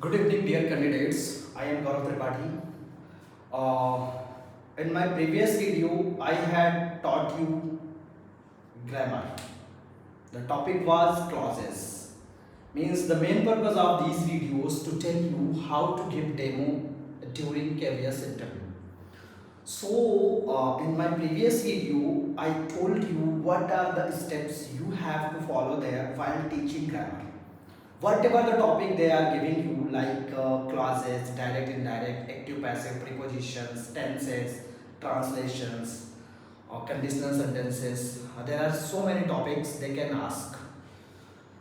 Good evening, dear candidates. I am Gaurav Tripathi. Uh, in my previous video, I had taught you grammar. The topic was clauses. Means the main purpose of these videos to tell you how to give demo during KVS interview. So, in my previous video, I told you what are the steps you have to follow there while teaching grammar. Whatever the topic they are giving you, like clauses, direct, indirect, active, passive, prepositions, tenses, translations, or conditional sentences, there are so many topics they can ask.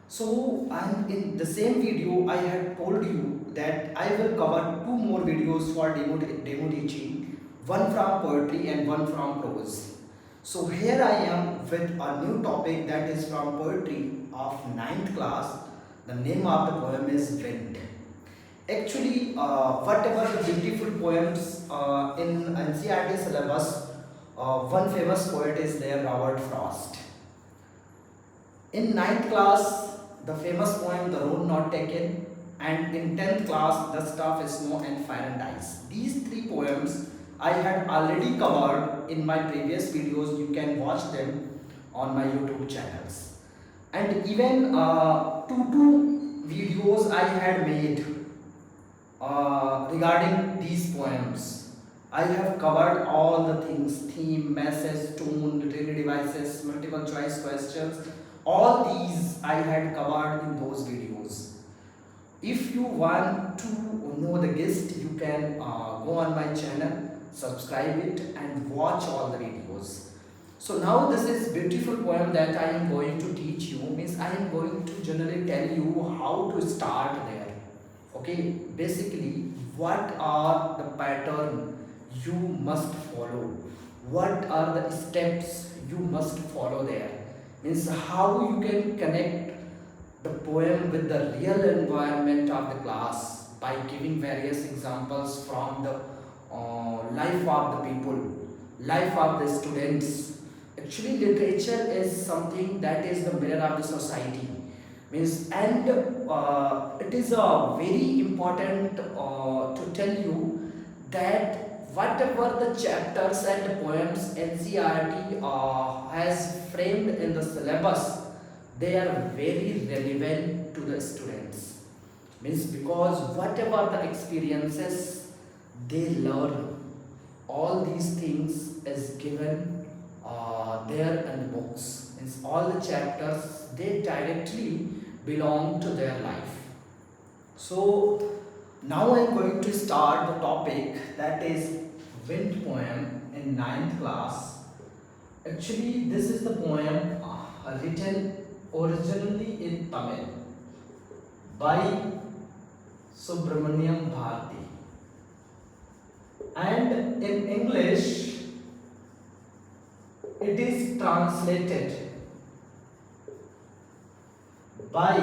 So, and in the same video, I had told you that I will cover two more videos for demo teaching, one from poetry and one from prose. So here I am with a new topic that is from poetry of ninth class. The name of the poem is Wind. Actually, whatever the beautiful poems in NCERT syllabus, one famous poet is there, Robert Frost. In ninth class, the famous poem The Road Not Taken, and in 10th class, The Stuff is Snow and Fire and Ice. These three poems I had already covered in my previous videos. You can watch them on my YouTube channels. And even two videos I had made regarding these poems. I have covered all the things: theme, message, tone, literary devices, multiple choice questions. All these I had covered in those videos. If you want to know the gist, you can go on my channel, subscribe it, and watch all the videos. So now this is beautiful poem that I am going to teach you. Means I am going to generally tell you how to start there. Okay, basically what are the pattern you must follow, what are the steps you must follow there, means how you can connect the poem with the real environment of the class by giving various examples from the life of the people, life of the students. Actually literature is something that is the mirror of the society, means, and it is very important to tell you that whatever the chapters and poems NCERT has framed in the syllabus, they are very relevant to the students, means because whatever the experiences they learn, all these things is given there in the books, means all the chapters they directly belong to their life. So now I am going to start the topic that is Wind poem in ninth class. Actually this is the poem written originally in Tamil by Subramaniam Bharati, and in English it is translated by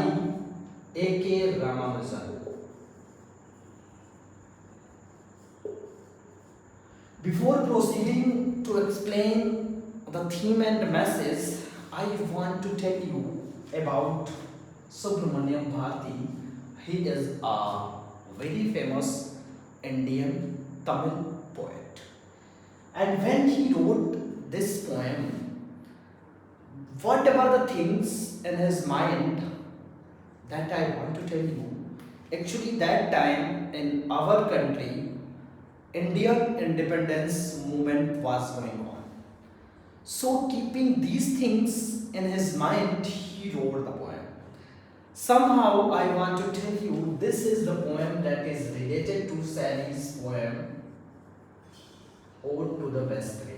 A.K. Ramanujan. Before proceeding to explain the theme and message, I want to tell you about Subramaniam Bharati. He is a very famous Indian Tamil poet. And when he wrote this poem, whatever the things in his mind that I want to tell you, actually that time in our country, Indian independence movement was going on. So keeping these things in his mind, he wrote the poem. Somehow I want to tell you this is the poem that is related to Sally's poem Ode to the West Wind.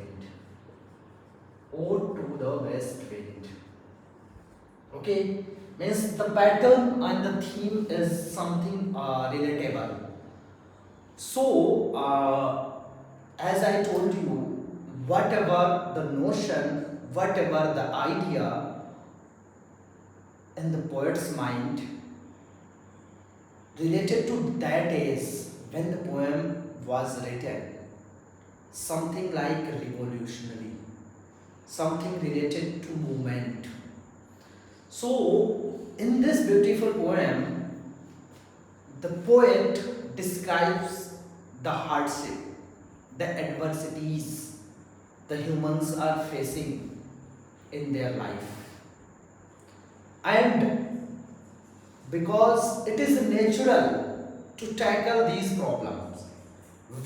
Ode to the West Wind. Okay, means the pattern and the theme is something relatable. So, as I told you, whatever the notion, whatever the idea in the poet's mind related to that is when the poem was written, something like revolutionary, something related to movement. So, in this beautiful poem, the poet describes the hardship, the adversities the humans are facing in their life. And because it is natural to tackle these problems,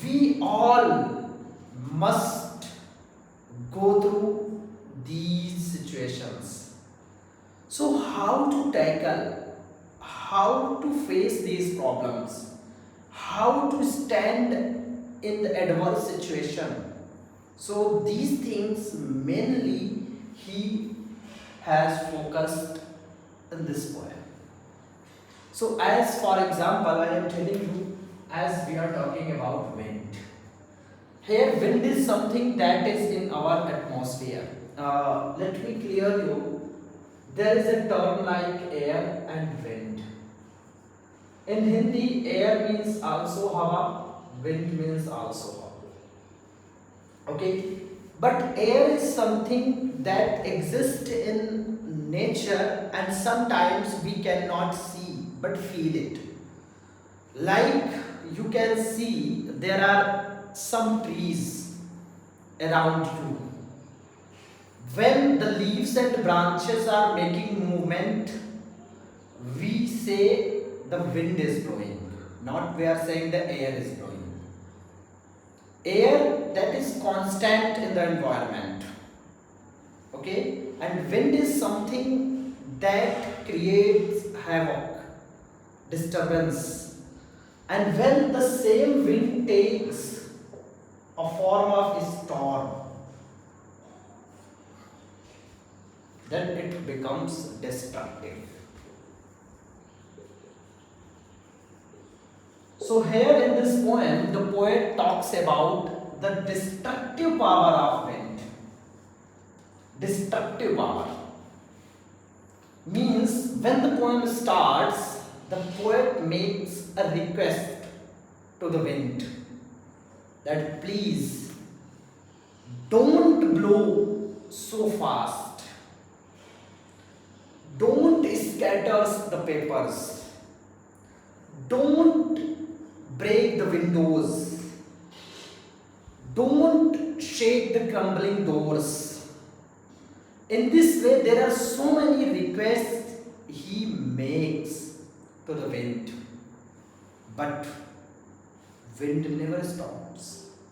we all must go through these situations. So, how to tackle, how to face these problems, how to stand in the adverse situation. So, these things mainly he has focused in this poem. So, as for example, I am telling you, as we are talking about wind. Here, wind is something that is in our atmosphere. Let me clear you. There is a term like air and wind. In Hindi, air means also hawa, wind means also hawa. Okay, but air is something that exists in nature and sometimes we cannot see but feel it. Like you can see, there are some trees around you. When the leaves and branches are making movement, we say the wind is blowing, not we are saying the air is blowing. Air that is constant in the environment, okay, and wind is something that creates havoc, disturbance, and when the same wind takes a form of a storm, then it becomes destructive. So here in this poem, the poet talks about the destructive power of wind. Destructive power means when the poem starts, the poet makes a request to the wind that please don't blow so fast, don't scatter the papers, don't break the windows, don't shake the crumbling doors. In this way, there are so many requests he makes to the wind, but wind never stops.